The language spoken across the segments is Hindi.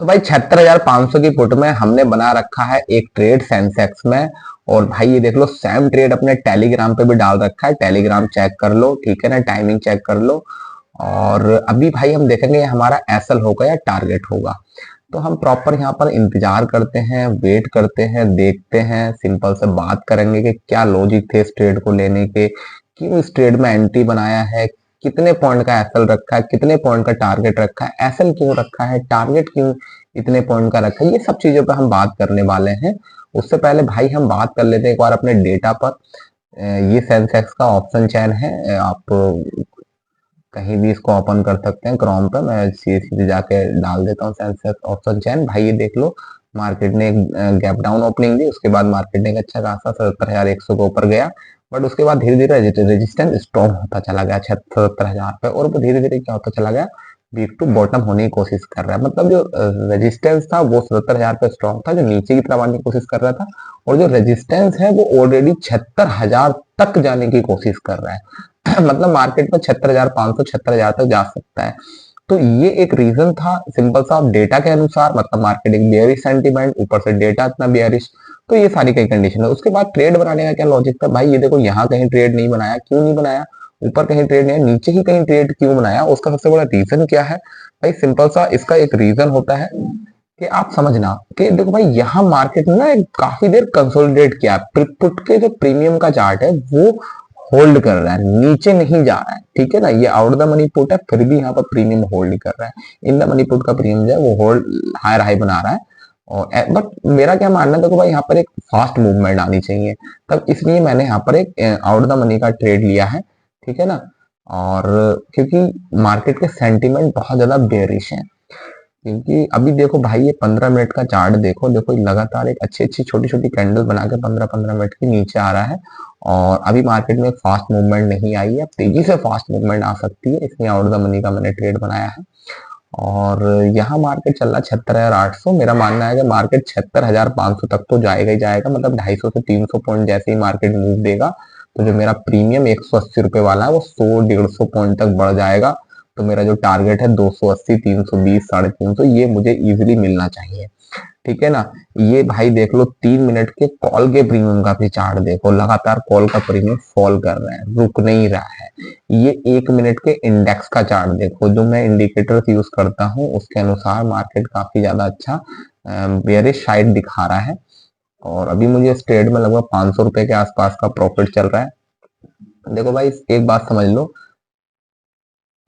तो भाई 76,500 की पुट में हमने बना रखा है एक ट्रेड सेंसेक्स में। और भाई ये देख लो सेम ट्रेड अपने टेलीग्राम पे भी डाल रखा है, टेलीग्राम चेक कर लो, ठीक है ना, टाइमिंग चेक कर लो। और अभी भाई हम देखेंगे हमारा एसएल होगा या टारगेट होगा। तो हम प्रॉपर यहाँ पर इंतजार करते हैं, वेट करते हैं, देखते हैं, सिंपल से बात करेंगे कि क्या लॉजिक थे इस ट्रेड को लेने के, क्यों इस ट्रेड में एंट्री बनाया है, कितने पॉइंट का एसएल रखा है, कितने पॉइंट का टारगेट रखा है, एसएल क्यों रखा है, टारगेट क्यों इतने पॉइंट का रखा है, ये सब चीजों पर हम बात करने वाले हैं। उससे पहले भाई हम बात कर लेते हैं एक बार अपने डेटा पर। ये सेंसेक्स का ऑप्शन चैन है, आप कहीं भी इसको ओपन कर सकते हैं क्रोम पे। मैं सीधे सीधे जाके डाल देता हूँ सेंसेक्स ऑप्शन चैन। भाई ये देख लो मार्केट ने एक गैप डाउन ओपनिंग दी, उसके बाद मार्केट ने एक अच्छा खासा 77,100 के ऊपर गया, बट उसके बाद धीरे धीरे रेजिस्टेंस स्ट्रॉन्ग होता चला गया 76,000 पे, और वो धीरे धीरे क्या होता चला गया, वीक टू बॉटम होने की कोशिश कर रहा है। मतलब जो रेजिस्टेंस था वो 77,000 पे स्ट्रॉन्ग था, जो नीचे की तरफ आने की कोशिश कर रहा था, और जो रेजिस्टेंस है वो ऑलरेडी 76,000 तक जाने की कोशिश कर रहा है। मतलब मार्केट में 76,500 76,000 तक जा सकता है। तो ये एक रीजन था सिंपल सा डेटा के अनुसार, मतलब मार्केट एक बेयरिश सेंटीमेंट, ऊपर से डेटा इतना बेयरिश, तो ये सारी कई कंडीशन है। उसके बाद ट्रेड बनाने का क्या लॉजिक था भाई, ये देखो यहाँ कहीं ट्रेड नहीं बनाया, क्यों नहीं बनाया, ऊपर कहीं ट्रेड नहीं, नीचे ही कहीं ट्रेड क्यों बनाया, उसका सबसे बड़ा रीजन क्या है भाई, सिंपल सा इसका एक रीजन होता है कि आप समझना कि देखो भाई यहाँ मार्केट ने ना काफी देर कंसोलिडेट किया, पुट के जो प्रीमियम का चार्ट है वो होल्ड कर रहा है, नीचे नहीं जा रहा है, ठीक है ना। ये आउट द मनी पुट है, फिर भी यहाँ पर प्रीमियम होल्ड कर रहा है। इन द मनी पुट का प्रीमियम जो है वो होल्ड हायर हाई बना रहा है। और बट मेरा क्या मानना है, देखो भाई यहाँ पर एक फास्ट मूवमेंट आनी चाहिए, तब इसलिए मैंने यहाँ पर एक आउट द मनी का ट्रेड लिया है, ठीक है ना। और क्योंकि मार्केट के सेंटीमेंट बहुत ज्यादा बेयरिश है, क्योंकि अभी देखो भाई ये 15 मिनट का चार्ट देखो, देखो लगातार एक अच्छी अच्छी छोटी छोटी कैंडल बना के 15-15 मिनट के नीचे आ रहा है। और अभी मार्केट में फास्ट मूवमेंट नहीं आई है, अब तेजी से फास्ट मूवमेंट आ सकती है, इसलिए आउट द मनी का मैंने ट्रेड बनाया है। और यहाँ मार्केट चल रहा है 76,800, मेरा मानना है कि मार्केट 76,500 तक तो जाएगा ही जाएगा, मतलब 250 से 300 पॉइंट जैसे ही मार्केट मूव देगा, तो जो मेरा प्रीमियम 180 रुपए वाला है वो 100-150 पॉइंट तक बढ़ जाएगा। तो मेरा जो टारगेट है 280, 320, 350, ये मुझे इजीली मिलना चाहिए, ठीक है ना। ये भाई देख लो 3 मिनट के कॉल के प्रीमियम का भी चार्ट देखो, लगातार कॉल का प्रीमियम फॉल कर रहा है, रुक नहीं रहा है। ये 1 मिनट के इंडेक्स का चार्ट देखो, जो मैं इंडिकेटर्स यूज करता हूँ उसके अनुसार मार्केट काफी ज्यादा अच्छा बेयरिश साइड दिखा रहा है। और अभी मुझे इस ट्रेड में लगभग 500 रुपए के आसपास का प्रॉफिट चल रहा है। देखो भाई एक बात समझ लो,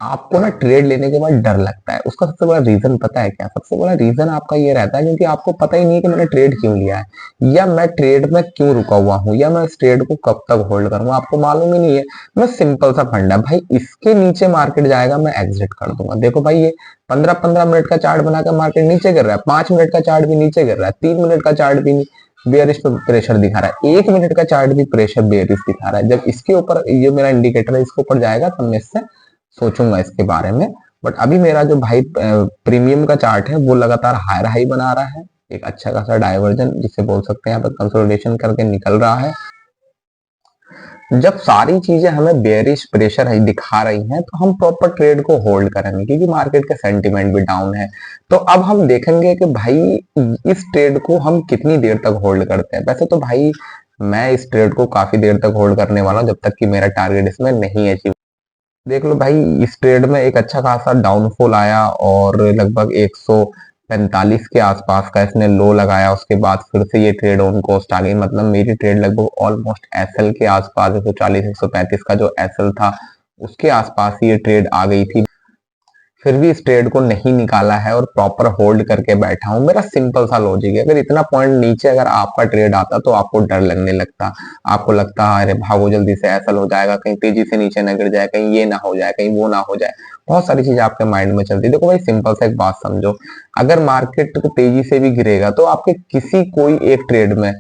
आपको ना ट्रेड लेने के बाद डर लगता है, उसका सबसे बड़ा रीजन पता है क्या, सबसे बड़ा रीजन आपका ये रहता है क्योंकि आपको पता ही नहीं है कि मैंने ट्रेड क्यों लिया है, या मैं ट्रेड में क्यों रुका हुआ हूँ, या मैं इस ट्रेड को कब तक होल्ड करूंगा, आपको मालूम ही नहीं है। मैं सिंपल सा फंडा भाई, इसके नीचे मार्केट जाएगा मैं एग्जिट कर दूंगा। देखो भाई ये 15-15 मिनट का चार्ट बनाकर मार्केट नीचे गिर रहा है, 5 मिनट का चार्ट भी नीचे गिर रहा है, 3 मिनट का चार्ट भी बेयरिश पे प्रेशर दिखा रहा है, 1 मिनट का चार्ट भी प्रेशर बेयरिश दिखा रहा है। जब इसके ऊपर ये मेरा इंडिकेटर है इसके ऊपर जाएगा तब मैं इससे सोचूंगा इसके बारे में। बट अभी मेरा जो भाई प्रीमियम का चार्ट है वो लगातार हायर हाई बना रहा है, एक अच्छा खासा डाइवर्जन जिसे बोल सकते हैं यहाँ पर कंसोलिडेशन करके निकल रहा है। जब सारी चीजें हमें बेयरिश प्रेशर है दिखा रही हैं तो हम प्रॉपर ट्रेड को होल्ड करेंगे, क्योंकि मार्केट का सेंटीमेंट भी डाउन है। तो अब हम देखेंगे कि भाई इस ट्रेड को हम कितनी देर तक होल्ड करते हैं। वैसे तो भाई मैं इस ट्रेड को काफी देर तक होल्ड करने वाला हूँ, जब तक कि मेरा टारगेट इसमें नहीं अचीव। देख लो भाई इस ट्रेड में एक अच्छा खासा डाउनफॉल आया और लगभग 145 के आसपास का इसने लो लगाया, उसके बाद फिर से ये ट्रेड ऑन कोस्ट आ गई। मतलब मेरी ट्रेड लगभग ऑलमोस्ट एसएल के आसपास 140 135 का जो एसएल था उसके आसपास ही ये ट्रेड आ गई थी, फिर भी इस ट्रेड को नहीं निकाला है और प्रॉपर होल्ड करके बैठा हूं। मेरा सिंपल सा लॉजिक है, अगर इतना पॉइंट नीचे अगर आपका ट्रेड आता तो आपको डर लगने लगता, आपको लगता है अरे भागो जल्दी से, ऐसा हो जाएगा, कहीं तेजी से नीचे न गिर जाए, कहीं ये ना हो जाए, कहीं वो ना हो जाए, बहुत सारी चीजें आपके माइंड में चलती। देखो भाई सिंपल सा एक बात समझो, अगर मार्केट तेजी से भी गिरेगा तो आपके किसी कोई एक ट्रेड में,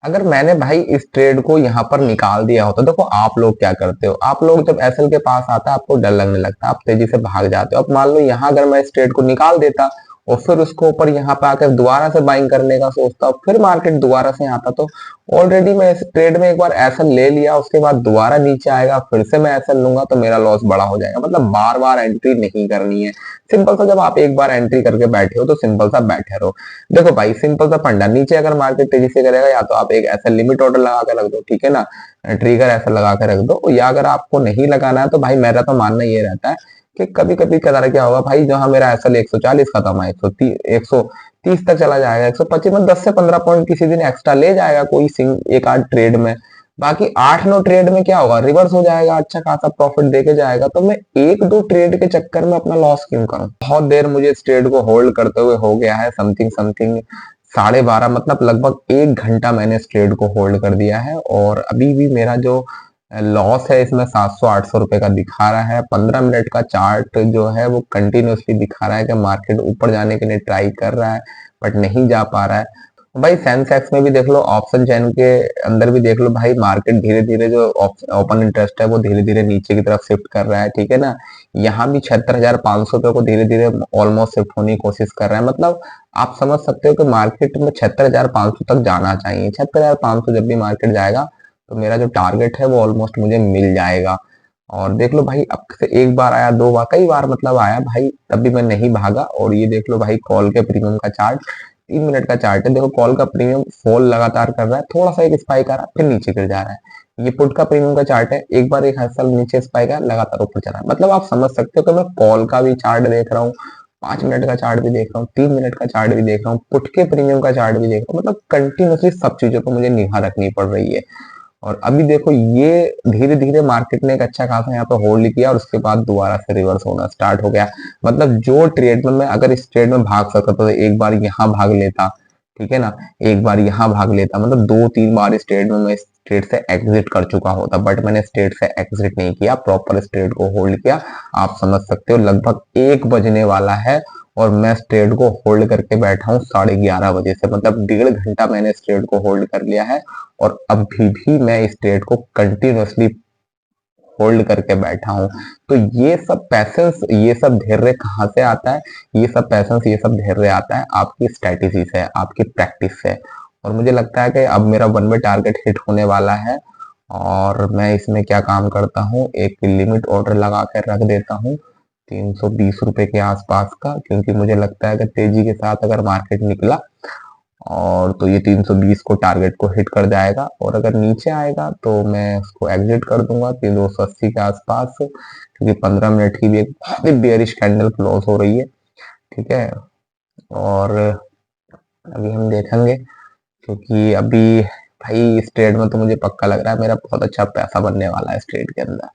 अगर मैंने भाई इस ट्रेड को यहाँ पर निकाल दिया होता, देखो आप लोग क्या करते हो, आप लोग जब एसएल के पास आता है आपको डर लगने लगता है, आप तेजी से भाग जाते हो। अब मान लो यहाँ अगर मैं इस ट्रेड को निकाल देता और फिर उसको ऊपर यहाँ पे आकर दोबारा से बाइंग करने का सोचता हूँ, फिर मार्केट दोबारा से आता, तो ऑलरेडी मैं इस ट्रेड में एक बार ऐसा ले लिया, उसके बाद दोबारा नीचे आएगा, फिर से मैं ऐसा लूंगा तो मेरा लॉस बड़ा हो जाएगा। मतलब बार बार एंट्री नहीं करनी है। सिंपल सा, जब आप एक बार एंट्री करके बैठे हो तो सिंपल सा बैठे रहो। देखो भाई, सिंपल सा फंडा, नीचे अगर मार्केट तेजी से करेगा, या तो आप एक ऐसा लिमिट ऑर्डर लगा के रख दो, ठीक है ना, ट्रिगर ऐसा लगा के रख दो, या अगर आपको नहीं लगाना है तो भाई मेरा तो मानना ये रहता है कि कभी कभी कदार क्या होगा भाई, जहां मेरा एसएल 140 खत्म है, 130 तक चला जाएगा, 125 में 10 से 15 पॉइंट किसी दिन एक्स्ट्रा ले जाएगा कोई एक आध ट्रेड में। बाकी 8-9 ट्रेड में क्या होगा, रिवर्स हो जाएगा, अच्छा खासा प्रॉफिट देके जाएगा। तो मैं एक दो ट्रेड के चक्कर में अपना लॉस क्यों करूं। बहुत देर मुझे इस ट्रेड को होल्ड करते हुए हो गया है, समथिंग समथिंग 12:30, मतलब लगभग 1 घंटा मैंने इस ट्रेड को होल्ड कर दिया है। और अभी भी मेरा जो लॉस है इसमें 700-800 रुपए का दिखा रहा है। 15 मिनट का चार्ट जो है वो कंटिन्यूअसली दिखा रहा है कि मार्केट ऊपर जाने के लिए ट्राई कर रहा है, बट नहीं जा पा रहा है। भाई सेंसेक्स में भी देख लो, ऑप्शन चैन के अंदर भी देख लो भाई, मार्केट धीरे धीरे जो ओपन इंटरेस्ट है वो धीरे धीरे नीचे की तरफ शिफ्ट कर रहा है, ठीक है ना। यहाँ भी 76,500 रुपए को धीरे धीरे ऑलमोस्ट शिफ्ट होने की कोशिश कर रहा है। मतलब आप समझ सकते हो कि मार्केट में 76,500 तक जाना चाहिए। 76,500 जब भी मार्केट जाएगा तो मेरा जो टारगेट है वो ऑलमोस्ट मुझे मिल जाएगा। और देख लो भाई, अब से एक बार आया, दो बार, कई बार मतलब आया भाई, तब भी मैं नहीं भागा। और ये देख लो भाई, कॉल के प्रीमियम का चार्ट, 3 मिनट का चार्ट है। देखो कॉल का प्रीमियम फॉल लगातार कर रहा है, थोड़ा सा एक स्पाइक आ रहा है, फिर नीचे गिर जा रहा है। ये पुट का प्रीमियम का चार्ट है, एक बार एक हसल नीचे स्पाइक है, लगातार ऊपर चला है। मतलब आप समझ सकते हो कि मैं कॉल का भी चार्ट देख रहा हूँ, 5 मिनट का चार्ट भी देख रहा हूँ, 3 मिनट का चार्ट भी देख रहा हूँ, पुट के प्रीमियम का चार्ट भी देख रहा हूँ। मतलब कंटिन्यूसली सब चीजों को मुझे निगाह रखनी पड़ रही है। और अभी देखो, ये धीरे धीरे मार्केट ने एक अच्छा खासा यहाँ पे होल्ड किया और उसके बाद दोबारा से रिवर्स होना स्टार्ट हो गया। मतलब जो ट्रेड में मैं, अगर इस ट्रेड में भाग सकता तो एक बार यहाँ भाग लेता, ठीक है ना, एक बार यहाँ भाग लेता, मतलब 2-3 बार इस ट्रेड में मैं इस ट्रेड से एग्जिट कर चुका होता। बट मैंने इस ट्रेड से एग्जिट नहीं किया, प्रॉपर इस ट्रेड को होल्ड किया। आप समझ सकते हो लगभग 1 बजने वाला है और मैं इस ट्रेड को होल्ड करके बैठा हूँ 11:30 बजे से। मतलब 1.5 घंटा मैंने इस ट्रेड को होल्ड कर लिया है और अभी भी मैं इस ट्रेड को कंटिन्यूअसली होल्ड करके बैठा हूँ। तो ये सब पैसेंस, ये सब धैर्य कहाँ से आता है, ये सब पैसेंस, ये सब धैर्य आता है आपकी स्ट्रेटेजी से, आपकी प्रैक्टिस से। और मुझे लगता है कि अब मेरा 1 वे टारगेट हिट होने वाला है और मैं इसमें क्या काम करता हूँ, एक लिमिट ऑर्डर लगा कर रख देता हूँ 320 रुपए के आसपास का, क्योंकि मुझे लगता है कि तेजी के साथ अगर मार्केट निकला और तो ये 320 को टारगेट को हिट कर जाएगा। और अगर नीचे आएगा तो मैं उसको एग्जिट कर दूंगा 280 के आसपास, क्योंकि 15 मिनट की भी एक बहुत ही बेयरिश कैंडल क्लोज हो रही है, ठीक है। और अभी हम देखेंगे, क्योंकि अभी भाई इस ट्रेड में तो मुझे पक्का लग रहा है मेरा बहुत अच्छा पैसा बनने वाला है इस ट्रेड के अंदर।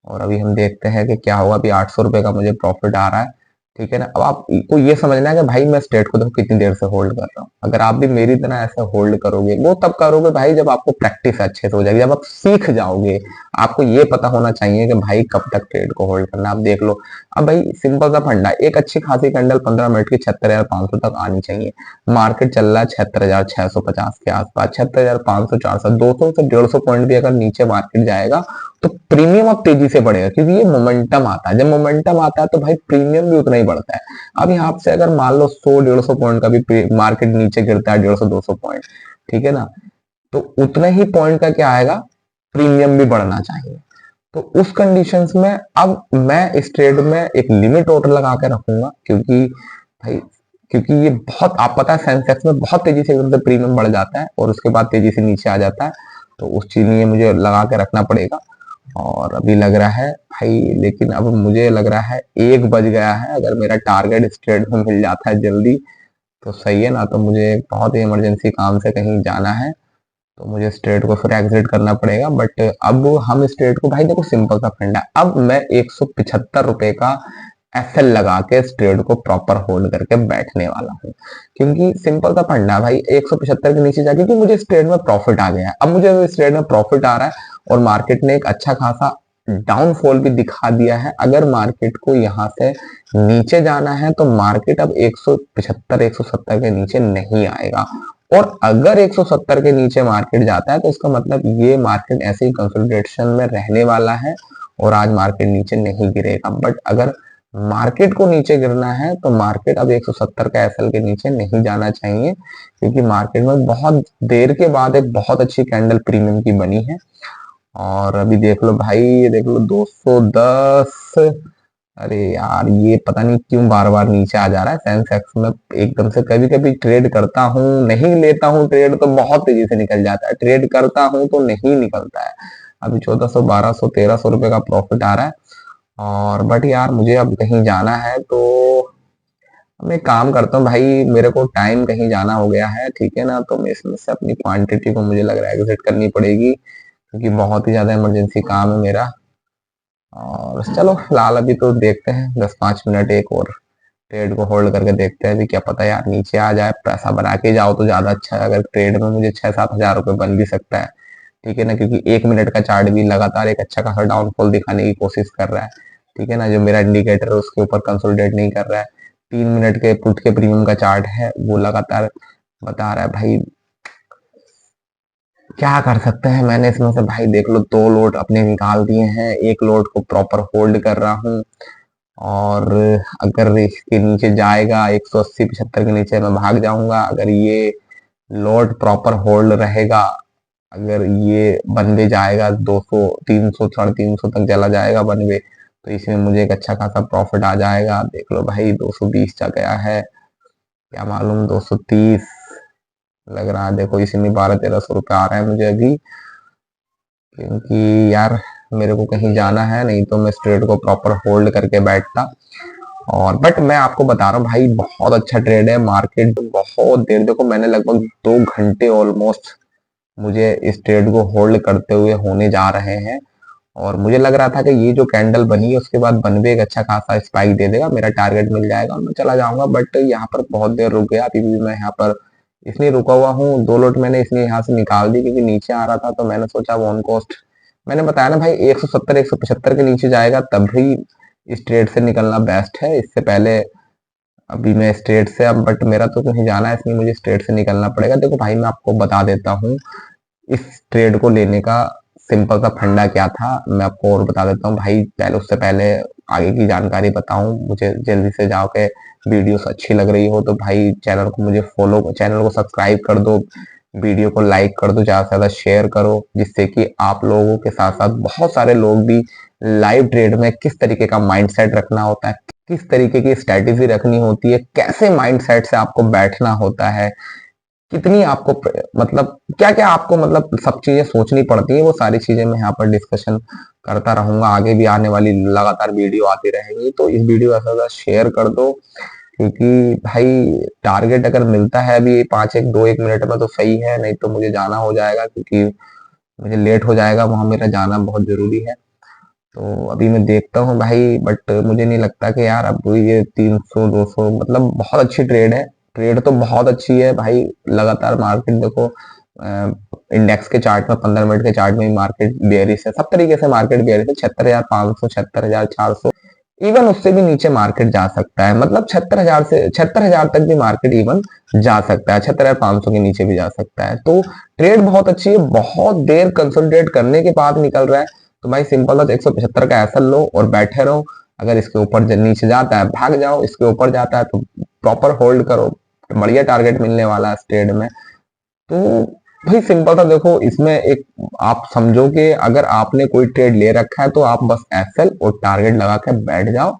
और अभी हम देखते हैं कि क्या होगा। अभी 800 रुपए का मुझे प्रॉफिट आ रहा है, ठीक है ना। अब आपको ये समझना है कि भाई मैं स्ट्रेट को देखो कितनी देर से होल्ड कर रहा हूँ। अगर आप भी मेरी तरह ऐसे होल्ड करोगे, वो तब करोगे भाई जब आपको प्रैक्टिस अच्छे से हो जाएगी, जब आप सीख जाओगे। आपको ये पता होना चाहिए कि भाई कब तक ट्रेड को होल्ड करना। आप देख लो, अब भाई सिंपल सा फंडा, एक अच्छी खासी कैंडल 15 मिनट की 76,500 तक आनी चाहिए। मार्केट चल रहा है 76,650 के आसपास, 76,500, 400, 200 से 150 पॉइंट भी अगर नीचे मार्केट जाएगा तो प्रीमियम अब तेजी से बढ़ेगा, क्योंकि ये मोमेंटम आता है। जब मोमेंटम आता है तो भाई प्रीमियम भी उतना ही बढ़ता है। अब यहाँ से अगर मान लो 100-150 पॉइंट का भी मार्केट नीचे गिरता है, 150-200 पॉइंट, ठीक है ना, तो उतना ही पॉइंट का क्या आएगा, प्रीमियम भी बढ़ना चाहिए। तो उस कंडीशंस में अब मैं इस ट्रेड में एक लिमिट ऑर्डर लगा के रखूंगा, क्योंकि भाई, क्योंकि ये बहुत, आप पता है सेंसेक्स में बहुत तेजी से प्रीमियम बढ़ जाता है और उसके बाद तेजी से नीचे आ जाता है। तो उस चीज लिए मुझे लगा के रखना पड़ेगा। और अभी लग रहा है भाई, लेकिन अब मुझे लग रहा है 1 बज गया है। अगर मेरा टारगेट इस ट्रेड में मिल जाता है जल्दी तो सही है, ना तो मुझे बहुत ही इमरजेंसी काम से कहीं जाना है तो मुझे इस ट्रेड को फिर एग्जिट करना पड़ेगा। बट अब हम इस ट्रेड को, भाई देखो सिंपल सा फंडा है, अब मैं 175 रुपए का एसएल लगा के इस ट्रेड को प्रॉपर होल्ड करके बैठने वाला हूँ। क्योंकि सिंपल सा फंडा भाई, 175 के नीचे जाके, क्योंकि मुझे इस ट्रेड में प्रॉफिट आ गया है। अब मुझे इस ट्रेड में प्रॉफिट आ रहा है और मार्केट ने एक अच्छा खासा डाउनफॉल भी दिखा दिया है। अगर मार्केट को यहाँ से नीचे जाना है तो मार्केट अब 175-170 के नीचे नहीं आएगा। और अगर 170 के नीचे मार्केट जाता है तो इसका मतलब ये मार्केट ऐसे ही कंसोलिडेशन में रहने वाला है और आज मार्केट नीचे नहीं गिरेगा। बट अगर मार्केट को नीचे गिरना है तो मार्केट अब 170 का एसएल के नीचे नहीं जाना चाहिए, क्योंकि मार्केट में बहुत देर के बाद एक बहुत अच्छी कैंडल प्रीमियम की बनी है। और अभी देख लो भाई, ये देख लो 210। अरे यार, ये पता नहीं क्यों बार बार नीचे आ जा रहा है सेंसेक्स में एकदम से। कभी कभी ट्रेड करता हूँ, नहीं लेता हूँ ट्रेड तो बहुत तेजी से निकल जाता है, ट्रेड करता हूँ तो नहीं निकलता है। अभी 1400, 1200, 1300 रुपए का प्रॉफिट आ रहा है। और बट यार, मुझे अब कहीं जाना है तो मैं काम करता हूँ भाई, मेरे को टाइम कहीं जाना हो गया है, ठीक है ना। तो मैं इसमें से अपनी क्वांटिटी को मुझे लग रहा है एग्जिट करनी पड़ेगी, क्योंकि बहुत ही ज्यादा इमरजेंसी काम है मेरा। और चलो फिलहाल अभी तो देखते हैं 10-5 मिनट एक और ट्रेड को होल्ड करके देखते हैं। अभी क्या पता यार नीचे आ जाए, पैसा बना के जाओ तो ज्यादा अच्छा है। अगर ट्रेड में मुझे 6-7 हजार रुपए बन भी सकता है, ठीक है ना, क्योंकि 1 मिनट का चार्ट भी लगातार एक अच्छा खासा डाउनफॉल दिखाने की कोशिश कर रहा है, ठीक है ना। जो मेरा इंडिकेटर है उसके ऊपर कंसोलिडेट नहीं कर रहा है। 3 मिनट के पुट के प्रीमियम का चार्ट है, वो लगातार बता रहा है भाई। क्या कर सकते हैं, मैंने इसमें से भाई देख लो 2 लोट अपने निकाल दिए हैं, एक लोट को प्रॉपर होल्ड कर रहा हूँ। और अगर इसके नीचे जाएगा 180-75 के नीचे, मैं भाग जाऊंगा। अगर ये लोट प्रॉपर होल्ड रहेगा, अगर ये बनवे जाएगा 200, 300, 350 तक चला जाएगा बनवे, तो इसमें मुझे एक अच्छा खासा प्रॉफिट आ जाएगा। देख लो भाई 220 जा गया है, क्या मालूम 230 लग रहा है। देखो इसमें 1200-1300 रुपये आ रहे हैं मुझे अभी, क्योंकि यार मेरे को कहीं जाना है, नहीं तो मैं स्ट्रेट को प्रॉपर होल्ड करके बैठता। और बट मैं आपको बता रहा हूँ भाई, बहुत अच्छा ट्रेड है। मार्केट बहुत देर, देखो मैंने लगभग 2 घंटे ऑलमोस्ट मुझे इस ट्रेड को होल्ड करते हुए होने जा रहे हैं। और मुझे लग रहा था कि ये जो कैंडल बनी है उसके बाद बनवे एक अच्छा खासा स्पाइक दे देगा, मेरा टारगेट मिल जाएगा और मैं चला जाऊंगा। बट यहाँ पर बहुत देर रुक गया, अभी भी मैं यहाँ पर इसलिए रुका हुआ हूँ। 2 लोट मैंने इसलिए यहाँ से निकाल दी क्योंकि नीचे आ रहा था, तो मैंने सोचा ऑन कॉस्ट, मैंने बताया ना भाई 170, 175 के नीचे जाएगा तब भी इस ट्रेड से निकलना बेस्ट है। इससे पहले अभी मैं स्ट्रेट से, अब बट मेरा तो कहीं जाना है इसलिए मुझे स्ट्रेट से निकलना पड़ेगा। देखो भाई मैं आपको बता देता हूँ इस ट्रेड को लेने का सिंपल सा फंडा क्या था, मैं आपको और बता देता हूँ भाई। पहले उससे पहले आगे की जानकारी बताऊं, मुझे जल्दी से जाओ के वीडियोस अच्छी लग रही हो तो भाई चैनल को मुझे फॉलो, चैनल को सब्सक्राइब कर दो, वीडियो को लाइक कर दो, ज्यादा से ज्यादा शेयर करो, जिससे कि आप लोगों के साथ साथ बहुत सारे लोग भी लाइव ट्रेड में किस तरीके का माइंडसेट रखना होता है, किस तरीके की स्ट्रेटेजी रखनी होती है, कैसे माइंडसेट से आपको बैठना होता है, कितनी आपको मतलब क्या क्या आपको मतलब सब चीजें सोचनी पड़ती है, वो सारी चीजें मैं यहाँ पर डिस्कशन करता रहूंगा। आगे भी आने वाली लगातार वीडियो आती रहेंगी, तो इस वीडियो को ऐसा शेयर कर दो, क्योंकि भाई टारगेट अगर मिलता है अभी 1 मिनट में तो सही है, नहीं तो मुझे जाना हो जाएगा, क्योंकि मुझे लेट हो जाएगा, वहां मेरा जाना बहुत जरूरी है। तो अभी मैं देखता हूँ भाई, बट मुझे नहीं लगता कि यार अब ये 300, 200 मतलब बहुत अच्छी ट्रेड है। ट्रेड तो बहुत अच्छी है भाई, लगातार मार्केट देखो, इंडेक्स के चार्ट में 15 मिनट के चार्ट में मार्केट बेयरिश है, सब तरीके से मार्केट बेयरिश है। 76,500, 76,400, इवन उससे भी नीचे मार्केट जा सकता है। मतलब 76,000 से 76,000 तक भी मार्केट इवन जा सकता है, 76,500 के नीचे भी जा सकता है। तो ट्रेड बहुत अच्छी है, बहुत देर कंसोलिडेट करने के बाद निकल रहा है। तो भाई सिंपल है, 175 का ऐसा लो और बैठे रहो। अगर इसके ऊपर नीचे जाता है भाग जाओ, इसके ऊपर जाता है तो प्रॉपर होल्ड करो, बढ़िया टारगेट मिलने वाला है इस ट्रेड में। तो भाई सिंपल था, देखो इसमें एक आप समझो कि अगर आपने कोई ट्रेड ले रखा है तो आप बस एसएल और टारगेट लगा के बैठ जाओ।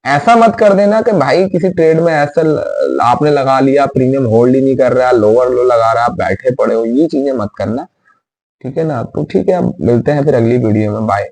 ऐसा मत कर देना कि भाई किसी ट्रेड में एसएल आपने लगा लिया, प्रीमियम होल्ड ही नहीं कर रहा, लोअर लो लगा रहा, आप बैठे पड़े हो, ये चीजें मत करना, ठीक है ना। तो ठीक है, अब मिलते हैं फिर अगली वीडियो में, बाय।